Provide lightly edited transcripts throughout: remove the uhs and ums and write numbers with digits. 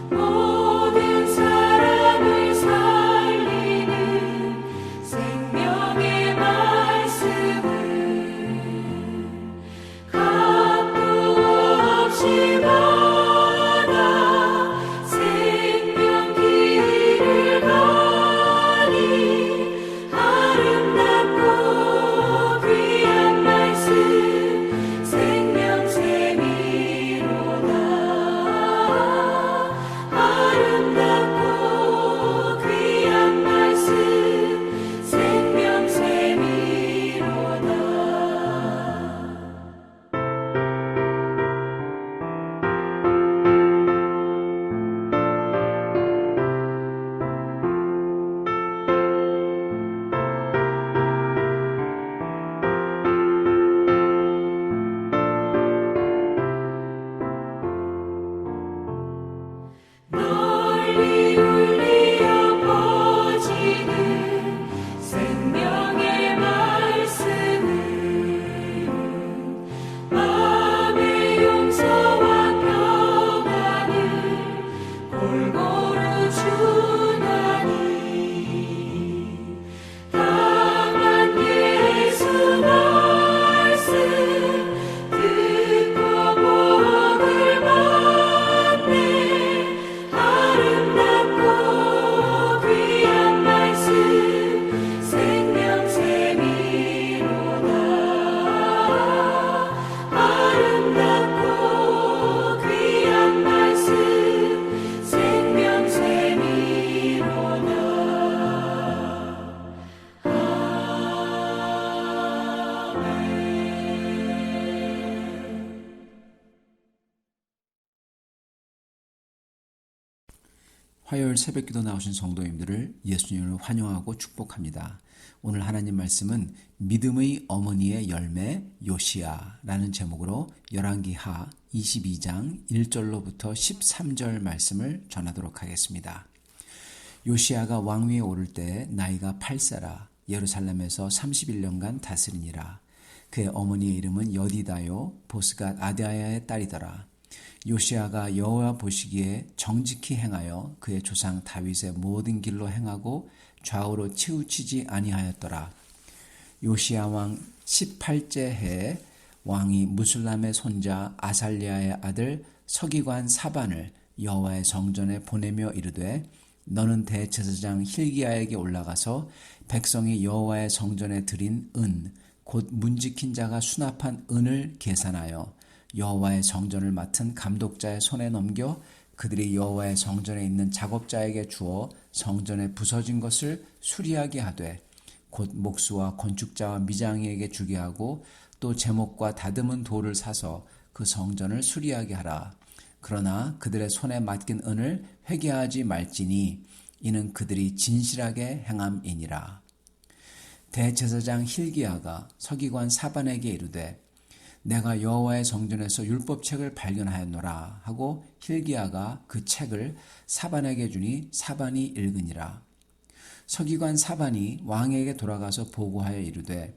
모든 사람을 살리는 생명의 말씀을 값도 없이 받아 생명 길을 가니 아름답고 귀한 말씀 생명샘이로다. 아름답고 귀한 말씀 생명샘이로다. 널리 울리어 퍼지는 생명의 말씀은 마음의 용서와 평안을 골고루 주나니 강한 예수 말씀 듣고 복을 받네. 아름답고 귀한 말씀 생명샘이로다. 아름답고 귀한 말씀 생명샘이로다. 화요일 새벽기도 나오신 성도님들을 예수님을 환영하고 축복합니다. 오늘 하나님 말씀은 믿음의 어머니의 열매 요시야라는 제목으로 열왕기하 22장 1절로부터 13절 말씀을 전하도록 하겠습니다. 요시야가 왕위에 오를 때 나이가 8세라 예루살렘에서 31년간 다스리니라. 그의 어머니의 이름은 여디다요 보스갓 아디아야의 딸이더라. 요시야가 여호와 보시기에 정직히 행하여 그의 조상 다윗의 모든 길로 행하고 좌우로 치우치지 아니하였더라. 요시야 왕 18째 해에 왕이 무술람의 손자 아살리아의 아들 서기관 사반을 여호와의 성전에 보내며 이르되 너는 대제사장 힐기야에게 올라가서 백성이 여호와의 성전에 드린 은 곧 문지킨 자가 수납한 은을 계산하여 여호와의 성전을 맡은 감독자의 손에 넘겨 그들이 여호와의 성전에 있는 작업자에게 주어 성전에 부서진 것을 수리하게 하되 곧 목수와 건축자와 미장이에게 주게 하고 또 제목과 다듬은 돌을 사서 그 성전을 수리하게 하라. 그러나 그들의 손에 맡긴 은을 회개하지 말지니 이는 그들이 진실하게 행함이니라. 대제사장 힐기야가 서기관 사반에게 이르되 내가 여호와의 성전에서 율법책을 발견하였노라 하고 힐기야가 그 책을 사반에게 주니 사반이 읽으니라. 서기관 사반이 왕에게 돌아가서 보고하여 이르되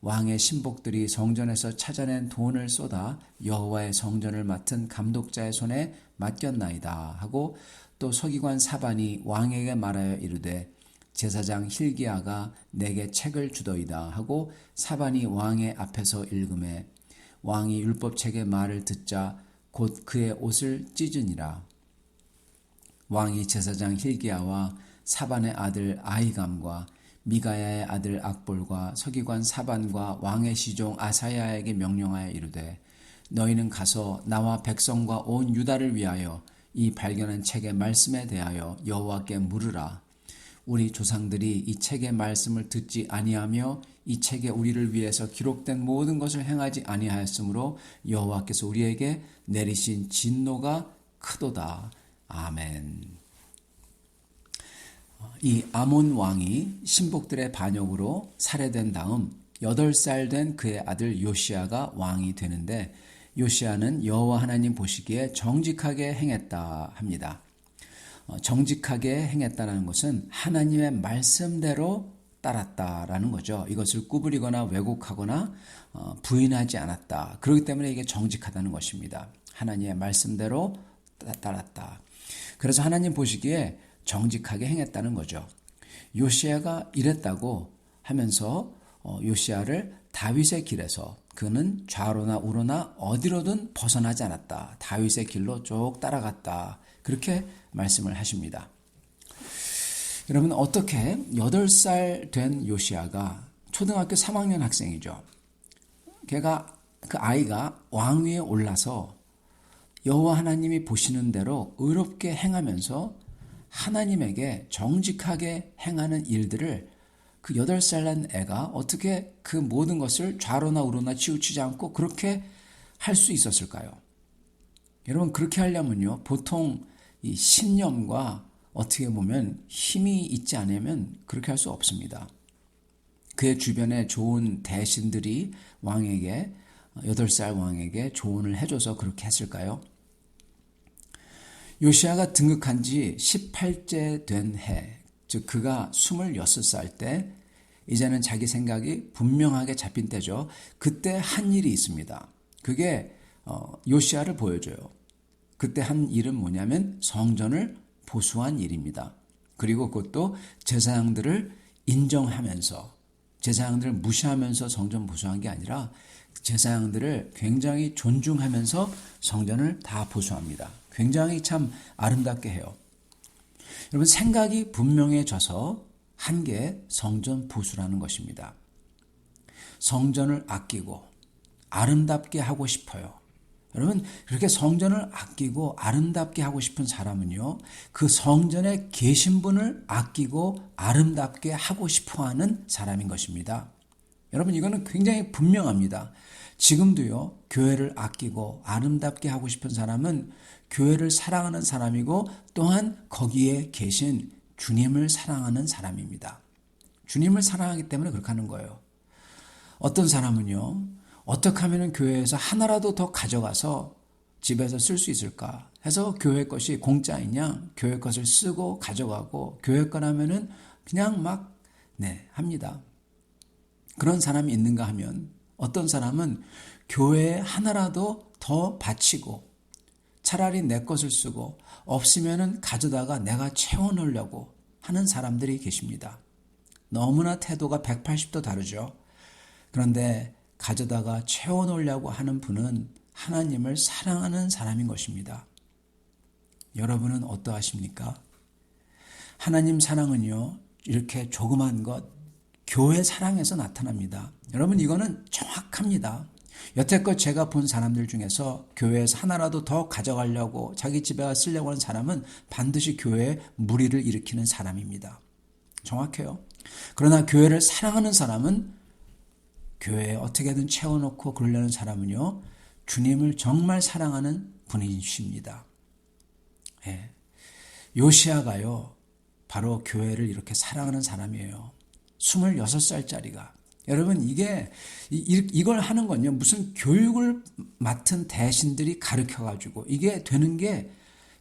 왕의 신복들이 성전에서 찾아낸 돈을 쏟아 여호와의 성전을 맡은 감독자의 손에 맡겼나이다 하고 또 서기관 사반이 왕에게 말하여 이르되 제사장 힐기야가 내게 책을 주더이다 하고 사반이 왕의 앞에서 읽음에 왕이 율법책의 말을 듣자 곧 그의 옷을 찢으니라. 왕이 제사장 힐기야와 사반의 아들 아히감과 미가야의 아들 악볼과 서기관 사반과 왕의 시종 아사야에게 명령하여 이르되 너희는 가서 나와 백성과 온 유다를 위하여 이 발견한 책의 말씀에 대하여 여호와께 물으라. 우리 조상들이 이 책의 말씀을 듣지 아니하며 이 책에 우리를 위해서 기록된 모든 것을 행하지 아니하였으므로 여호와께서 우리에게 내리신 진노가 크도다. 아멘. 이 아몬 왕이 신복들의 반역으로 살해된 다음 8살 된 그의 아들 요시야가 왕이 되는데 요시야는 여호와 하나님 보시기에 정직하게 행했다 합니다. 정직하게 행했다는 것은 하나님의 말씀대로 따랐다라는 거죠. 이것을 구부리거나 왜곡하거나 부인하지 않았다. 그렇기 때문에 이게 정직하다는 것입니다. 하나님의 말씀대로 따랐다. 그래서 하나님 보시기에 정직하게 행했다는 거죠. 요시야가 이랬다고 하면서 요시야를 다윗의 길에서 그는 좌로나 우로나 어디로든 벗어나지 않았다. 다윗의 길로 쭉 따라갔다. 그렇게 말씀을 하십니다. 여러분, 어떻게 8살 된 요시야가 초등학교 3학년 학생이죠. 그 아이가 왕위에 올라서 여호와 하나님이 보시는 대로 의롭게 행하면서 하나님에게 정직하게 행하는 일들을 그 8살 난 애가 어떻게 그 모든 것을 좌로나 우로나 치우치지 않고 그렇게 할 수 있었을까요? 여러분, 그렇게 하려면요, 보통 이 신념과 어떻게 보면 힘이 있지 않으면 그렇게 할 수 없습니다. 그의 주변에 좋은 대신들이 왕에게, 8살 왕에게 조언을 해줘서 그렇게 했을까요? 요시야가 등극한 지 18째 된 해, 즉 그가 26살 때 이제는 자기 생각이 분명하게 잡힌 때죠. 그때 한 일이 있습니다. 그게 요시야를 보여줘요. 그때 한 일은 뭐냐면 성전을 보수한 일입니다. 그리고 그것도 제사장들을 인정하면서, 제사장들을 무시하면서 성전 보수한 게 아니라 제사장들을 굉장히 존중하면서 성전을 다 보수합니다. 굉장히 참 아름답게 해요. 여러분, 생각이 분명해져서 한 게 성전 보수라는 것입니다. 성전을 아끼고 아름답게 하고 싶어요. 여러분, 그렇게 성전을 아끼고 아름답게 하고 싶은 사람은요, 그 성전에 계신 분을 아끼고 아름답게 하고 싶어하는 사람인 것입니다. 여러분, 이거는 굉장히 분명합니다. 지금도요, 교회를 아끼고 아름답게 하고 싶은 사람은 교회를 사랑하는 사람이고 또한 거기에 계신 주님을 사랑하는 사람입니다. 주님을 사랑하기 때문에 그렇게 하는 거예요. 어떤 사람은요, 어떻게 하면 교회에서 하나라도 더 가져가서 집에서 쓸 수 있을까 해서 교회 것이 공짜이냐, 교회 것을 쓰고 가져가고 교회 거라면은 그냥 막 합니다. 그런 사람이 있는가 하면 어떤 사람은 교회에 하나라도 더 바치고 차라리 내 것을 쓰고 없으면은 가져다가 내가 채워넣으려고 하는 사람들이 계십니다. 너무나 태도가 180도 다르죠. 그런데 가져다가 채워놓으려고 하는 분은 하나님을 사랑하는 사람인 것입니다. 여러분은 어떠하십니까? 하나님 사랑은요, 이렇게 조그만 것, 교회 사랑에서 나타납니다. 여러분, 이거는 정확합니다. 여태껏 제가 본 사람들 중에서 교회에서 하나라도 더 가져가려고 자기 집에 쓰려고 하는 사람은 반드시 교회에 무리를 일으키는 사람입니다. 정확해요. 그러나 교회를 사랑하는 사람은 교회에 어떻게든 채워놓고 그러려는 사람은요, 주님을 정말 사랑하는 분이십니다. 요시야가요, 바로 교회를 이렇게 사랑하는 사람이에요. 26살짜리가. 여러분, 이걸 하는 건요, 무슨 교육을 맡은 대신들이 가르쳐가지고 이게 되는 게,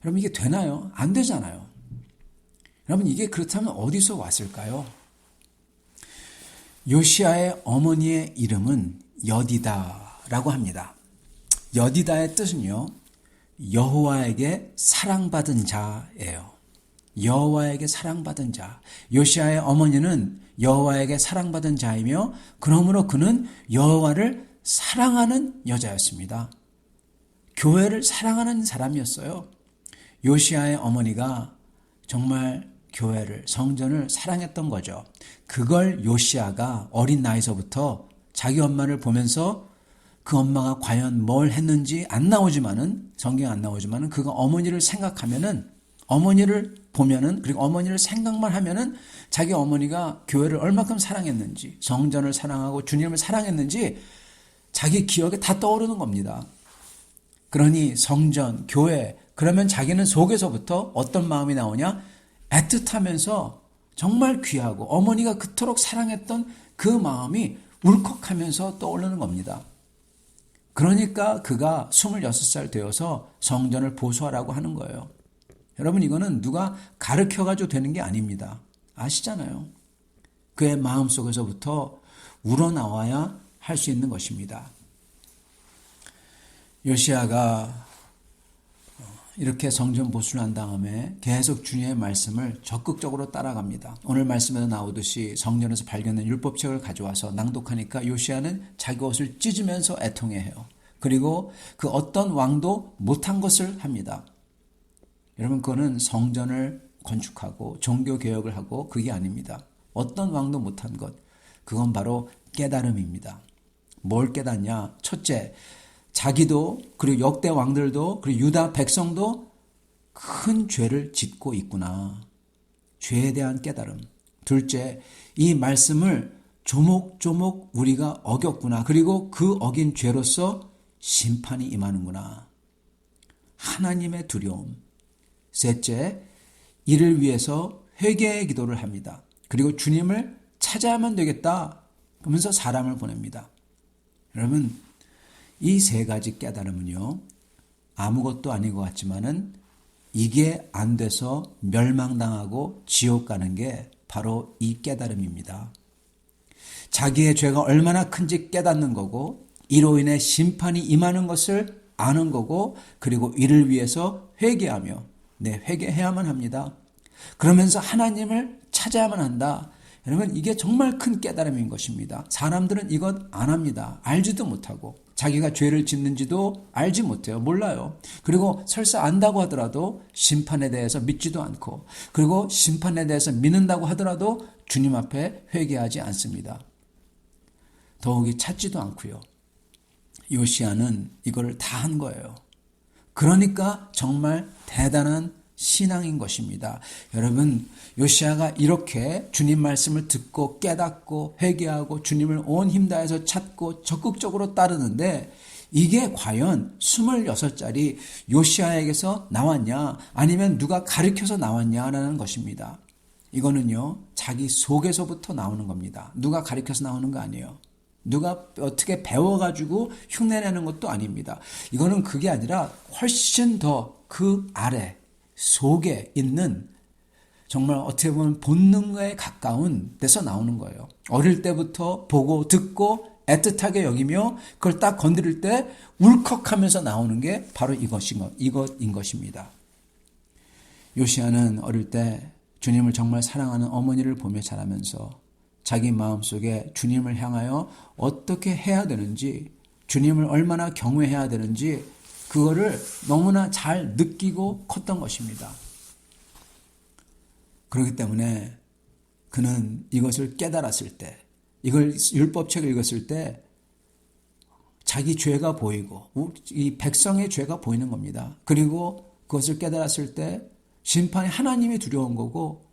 여러분, 이게 되나요? 안 되잖아요. 여러분, 이게 그렇다면 어디서 왔을까요? 요시야의 어머니의 이름은 여디다라고 합니다. 여디다의 뜻은요, 여호와에게 사랑받은 자예요. 여호와에게 사랑받은 자. 요시야의 어머니는 여호와에게 사랑받은 자이며 그러므로 그는 여호와를 사랑하는 여자였습니다. 교회를 사랑하는 사람이었어요. 요시야의 어머니가 정말 교회를, 성전을 사랑했던 거죠. 그걸 요시야가 어린 나이서부터 자기 엄마를 보면서 그 엄마가 과연 뭘 했는지 안 나오지만은, 성경에 안 나오지만은, 그가 어머니를 생각하면은, 어머니를 보면은, 그리고 어머니를 생각만 하면은 자기 어머니가 교회를 얼마큼 사랑했는지, 성전을 사랑하고 주님을 사랑했는지 자기 기억에 다 떠오르는 겁니다. 그러니 성전, 교회, 그러면 자기는 속에서부터 어떤 마음이 나오냐? 애틋하면서 정말 귀하고 어머니가 그토록 사랑했던 그 마음이 울컥하면서 떠오르는 겁니다. 그러니까 그가 26살 되어서 성전을 보수하라고 하는 거예요. 여러분, 이거는 누가 가르쳐가지고 되는 게 아닙니다. 아시잖아요. 그의 마음속에서부터 우러나와야 할 수 있는 것입니다. 요시야가 이렇게 성전 보수를 한 다음에 계속 주님의 말씀을 적극적으로 따라갑니다. 오늘 말씀에서 나오듯이 성전에서 발견된 율법책을 가져와서 낭독하니까 요시야는 자기 옷을 찢으면서 애통해해요. 그리고 그 어떤 왕도 못한 것을 합니다. 여러분, 그거는 성전을 건축하고 종교개혁을 하고 그게 아닙니다. 어떤 왕도 못한 것, 그건 바로 깨달음입니다. 뭘 깨닫냐? 첫째, 자기도 그리고 역대 왕들도 그리고 유다 백성도 큰 죄를 짓고 있구나. 죄에 대한 깨달음. 둘째, 이 말씀을 조목조목 우리가 어겼구나. 그리고 그 어긴 죄로서 심판이 임하는구나. 하나님의 두려움. 셋째, 이를 위해서 회개의 기도를 합니다. 그리고 주님을 찾아야만 되겠다. 그러면서 사람을 보냅니다. 여러분, 이 세 가지 깨달음은요, 아무것도 아닌 것 같지만은 이게 안 돼서 멸망당하고 지옥 가는 게 바로 이 깨달음입니다. 자기의 죄가 얼마나 큰지 깨닫는 거고, 이로 인해 심판이 임하는 것을 아는 거고, 그리고 이를 위해서 회개하며, 회개해야만 합니다. 그러면서 하나님을 찾아야만 한다. 여러분, 이게 정말 큰 깨달음인 것입니다. 사람들은 이것 안 합니다. 알지도 못하고 자기가 죄를 짓는지도 알지 못해요. 몰라요. 그리고 설사 안다고 하더라도 심판에 대해서 믿지도 않고, 그리고 심판에 대해서 믿는다고 하더라도 주님 앞에 회개하지 않습니다. 더욱이 찾지도 않고요. 요시야는 이거를 다 한 거예요. 그러니까 정말 대단한 신앙인 것입니다. 여러분, 요시야가 이렇게 주님 말씀을 듣고 깨닫고 회개하고 주님을 온 힘 다해서 찾고 적극적으로 따르는데, 이게 과연 26짜리 요시야에게서 나왔냐, 아니면 누가 가르쳐서 나왔냐라는 것입니다. 이거는요, 자기 속에서부터 나오는 겁니다. 누가 가르쳐서 나오는 거 아니에요. 누가 어떻게 배워가지고 흉내내는 것도 아닙니다. 이거는 그게 아니라 훨씬 더 그 아래 속에 있는, 정말 어떻게 보면 본능에 가까운 데서 나오는 거예요. 어릴 때부터 보고 듣고 애틋하게 여기며 그걸 딱 건드릴 때 울컥하면서 나오는 게 바로 이것인 것입니다. 요시야는 어릴 때 주님을 정말 사랑하는 어머니를 보며 자라면서 자기 마음속에 주님을 향하여 어떻게 해야 되는지, 주님을 얼마나 경외해야 되는지 그거를 너무나 잘 느끼고 컸던 것입니다. 그렇기 때문에 그는 이것을 깨달았을 때, 이걸 율법책을 읽었을 때 자기 죄가 보이고 이 백성의 죄가 보이는 겁니다. 그리고 그것을 깨달았을 때 심판이 하나님이 두려운 거고,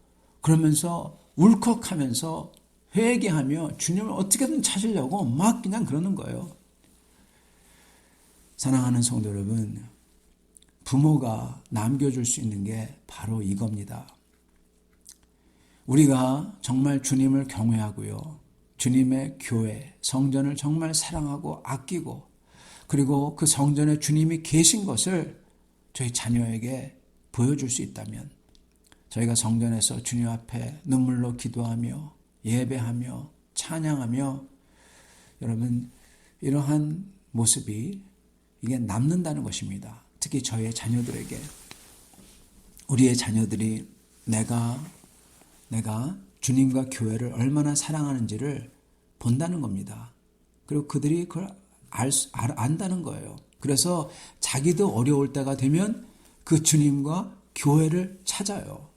그러면서 울컥하면서 회개하며 주님을 어떻게든 찾으려고 막 그냥 그러는 거예요. 사랑하는 성도 여러분, 부모가 남겨줄 수 있는 게 바로 이겁니다. 우리가 정말 주님을 경외하고요, 주님의 교회, 성전을 정말 사랑하고 아끼고, 그리고 그 성전에 주님이 계신 것을 저희 자녀에게 보여줄 수 있다면, 저희가 성전에서 주님 앞에 눈물로 기도하며 예배하며 찬양하며, 여러분, 이러한 모습이 이게 남는다는 것입니다. 특히 저희의 자녀들에게, 우리의 자녀들이 내가 주님과 교회를 얼마나 사랑하는지를 본다는 겁니다. 그리고 그들이 그걸 안다는 거예요. 그래서 자기도 어려울 때가 되면 그 주님과 교회를 찾아요.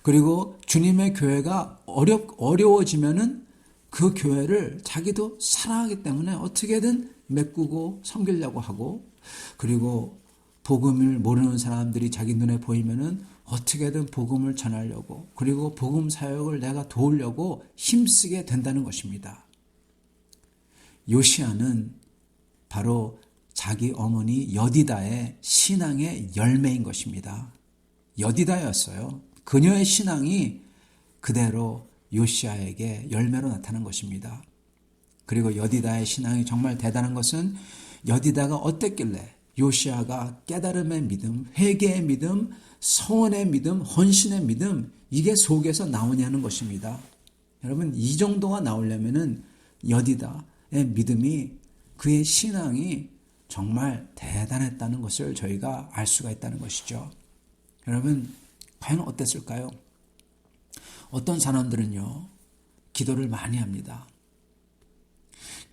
그리고 주님의 교회가 어려워지면은 그 교회를 자기도 사랑하기 때문에 어떻게든 메꾸고 섬기려고 하고, 그리고 복음을 모르는 사람들이 자기 눈에 보이면은 어떻게든 복음을 전하려고, 그리고 복음 사역을 내가 도우려고 힘쓰게 된다는 것입니다. 요시야는 바로 자기 어머니 여디다의 신앙의 열매인 것입니다. 여디다였어요. 그녀의 신앙이 그대로 요시야에게 열매로 나타난 것입니다. 그리고 여디다의 신앙이 정말 대단한 것은, 여디다가 어땠길래 요시야가 깨달음의 믿음, 회개의 믿음, 서원의 믿음, 헌신의 믿음, 이게 속에서 나오냐는 것입니다. 여러분, 이 정도가 나오려면은 여디다의 믿음이, 그의 신앙이 정말 대단했다는 것을 저희가 알 수가 있다는 것이죠. 여러분, 과연 어땠을까요? 어떤 사람들은요, 기도를 많이 합니다.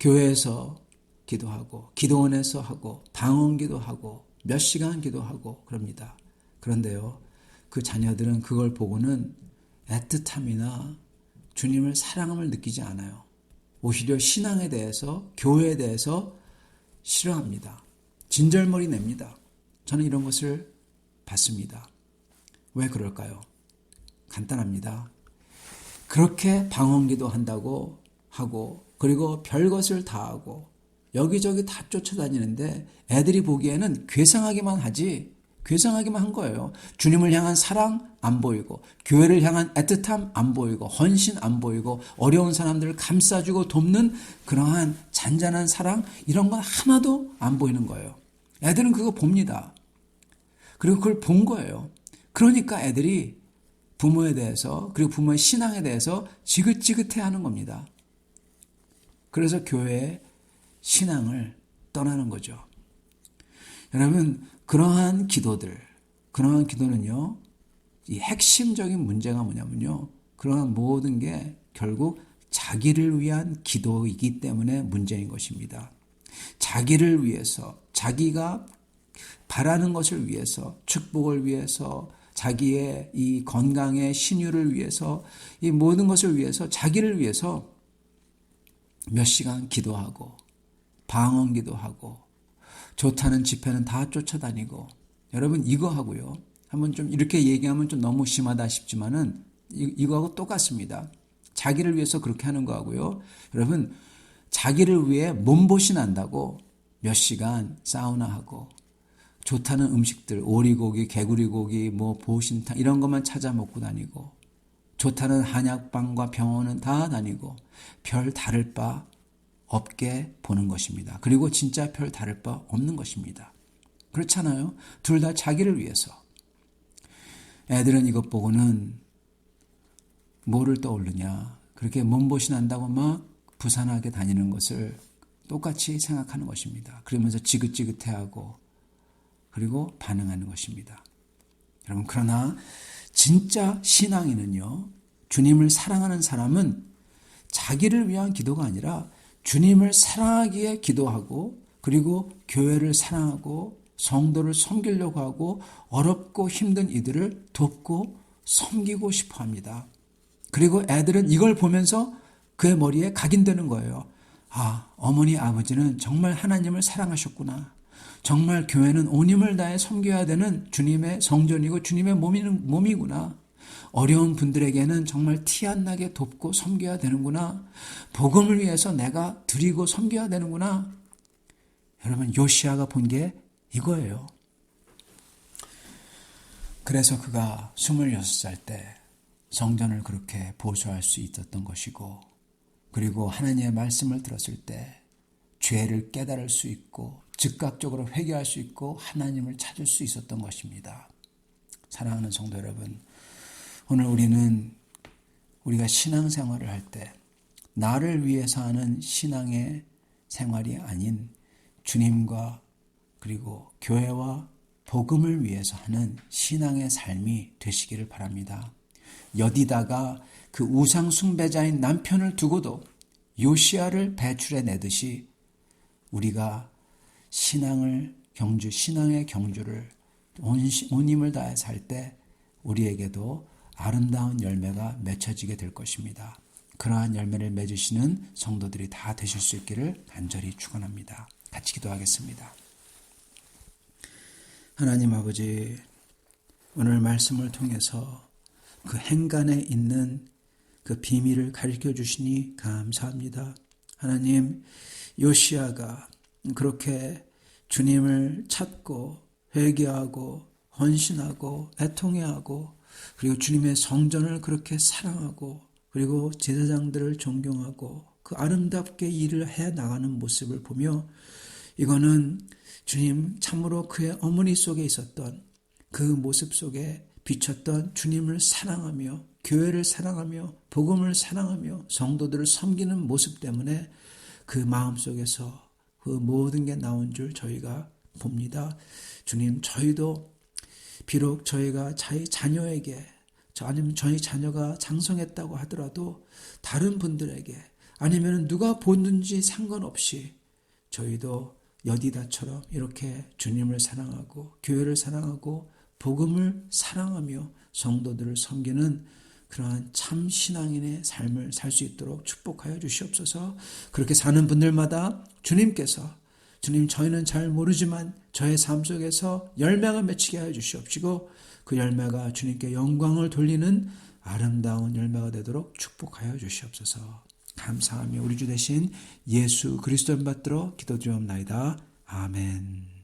교회에서 기도하고, 기도원에서 하고, 방언 기도하고, 몇 시간 기도하고 그럽니다. 그런데요, 그 자녀들은 그걸 보고는 애틋함이나 주님을 사랑함을 느끼지 않아요. 오히려 신앙에 대해서, 교회에 대해서 싫어합니다. 진절머리 냅니다. 저는 이런 것을 봤습니다. 왜 그럴까요? 간단합니다. 그렇게 방언기도 한다고 하고, 그리고 별것을 다 하고 여기저기 다 쫓아다니는데 애들이 보기에는 괴상하기만 하지, 괴상하기만 한 거예요. 주님을 향한 사랑 안 보이고, 교회를 향한 애틋함 안 보이고, 헌신 안 보이고, 어려운 사람들을 감싸주고 돕는 그러한 잔잔한 사랑, 이런 건 하나도 안 보이는 거예요. 애들은 그거 봅니다. 그리고 그걸 본 거예요. 그러니까 애들이 부모에 대해서, 그리고 부모의 신앙에 대해서 지긋지긋해하는 겁니다. 그래서 교회의 신앙을 떠나는 거죠. 여러분, 그러한 기도는요, 이 핵심적인 문제가 뭐냐면요, 그러한 모든 게 결국 자기를 위한 기도이기 때문에 문제인 것입니다. 자기를 위해서, 자기가 바라는 것을 위해서, 축복을 위해서, 자기의 이 건강의 신유를 위해서, 이 모든 것을 위해서, 자기를 위해서 몇 시간 기도하고, 방언 기도하고, 좋다는 집회는 다 쫓아다니고. 여러분, 이거 하고요, 한번 좀 이렇게 얘기하면 좀 너무 심하다 싶지만은 이거하고 똑같습니다. 자기를 위해서 그렇게 하는 거하고요, 여러분, 자기를 위해 몸보신한다고 몇 시간 사우나하고, 좋다는 음식들, 오리고기, 개구리고기, 뭐 보신탕 이런 것만 찾아 먹고 다니고, 좋다는 한약방과 병원은 다 다니고 별 다를 바 없게 보는 것입니다. 그리고 진짜 별 다를 바 없는 것입니다. 그렇잖아요. 둘 다 자기를 위해서. 애들은 이것 보고는 뭐를 떠오르냐, 그렇게 몸보신한다고 막 부산하게 다니는 것을 똑같이 생각하는 것입니다. 그러면서 지긋지긋해하고, 그리고 반응하는 것입니다. 여러분, 그러나 진짜 신앙인은요, 주님을 사랑하는 사람은 자기를 위한 기도가 아니라 주님을 사랑하기에 기도하고, 그리고 교회를 사랑하고 성도를 섬기려고 하고, 어렵고 힘든 이들을 돕고 섬기고 싶어 합니다. 그리고 애들은 이걸 보면서 그의 머리에 각인되는 거예요. 아, 어머니 아버지는 정말 하나님을 사랑하셨구나. 정말 교회는 온 힘을 다해 섬겨야 되는 주님의 성전이고 주님의 몸이구나. 어려운 분들에게는 정말 티 안 나게 돕고 섬겨야 되는구나. 복음을 위해서 내가 드리고 섬겨야 되는구나. 여러분, 요시아가 본 게 이거예요. 그래서 그가 26살 때 성전을 그렇게 보수할 수 있었던 것이고, 그리고 하나님의 말씀을 들었을 때 죄를 깨달을 수 있고, 즉각적으로 회개할 수 있고, 하나님을 찾을 수 있었던 것입니다. 사랑하는 성도 여러분, 오늘 우리가 신앙생활을 할 때 나를 위해서 하는 신앙의 생활이 아닌 주님과 그리고 교회와 복음을 위해서 하는 신앙의 삶이 되시기를 바랍니다. 여디다가 그 우상 숭배자인 남편을 두고도 요시아를 배출해 내듯이 우리가 신앙의 경주를 온 힘을 다해서 할 때 우리에게도 아름다운 열매가 맺혀지게 될 것입니다. 그러한 열매를 맺으시는 성도들이 다 되실 수 있기를 간절히 축원합니다. 같이 기도하겠습니다. 하나님 아버지, 오늘 말씀을 통해서 그 행간에 있는 그 비밀을 가르쳐 주시니 감사합니다. 하나님, 요시아가 그렇게 주님을 찾고 회개하고 헌신하고 애통해하고, 그리고 주님의 성전을 그렇게 사랑하고, 그리고 제사장들을 존경하고 그 아름답게 일을 해 나가는 모습을 보며, 이거는 주님 참으로 그의 어머니 속에 있었던 그 모습 속에 비쳤던 주님을 사랑하며 교회를 사랑하며 복음을 사랑하며 성도들을 섬기는 모습 때문에 그 마음속에서 그 모든 게 나온 줄 저희가 봅니다. 주님, 저희도 비록 저희가 저희 자녀에게 아니면 저희 자녀가 장성했다고 하더라도 다른 분들에게 아니면 누가 보는지 상관없이 저희도 여디다처럼 이렇게 주님을 사랑하고 교회를 사랑하고 복음을 사랑하며 성도들을 섬기는 그러한 참 신앙인의 삶을 살 수 있도록 축복하여 주시옵소서. 그렇게 사는 분들마다 주님께서 주님, 저희는 잘 모르지만 저의 삶 속에서 열매가 맺히게 하여 주시옵시고 그 열매가 주님께 영광을 돌리는 아름다운 열매가 되도록 축복하여 주시옵소서. 감사하며 우리 주 되신 예수 그리스도를 받들어 기도드리옵나이다. 아멘.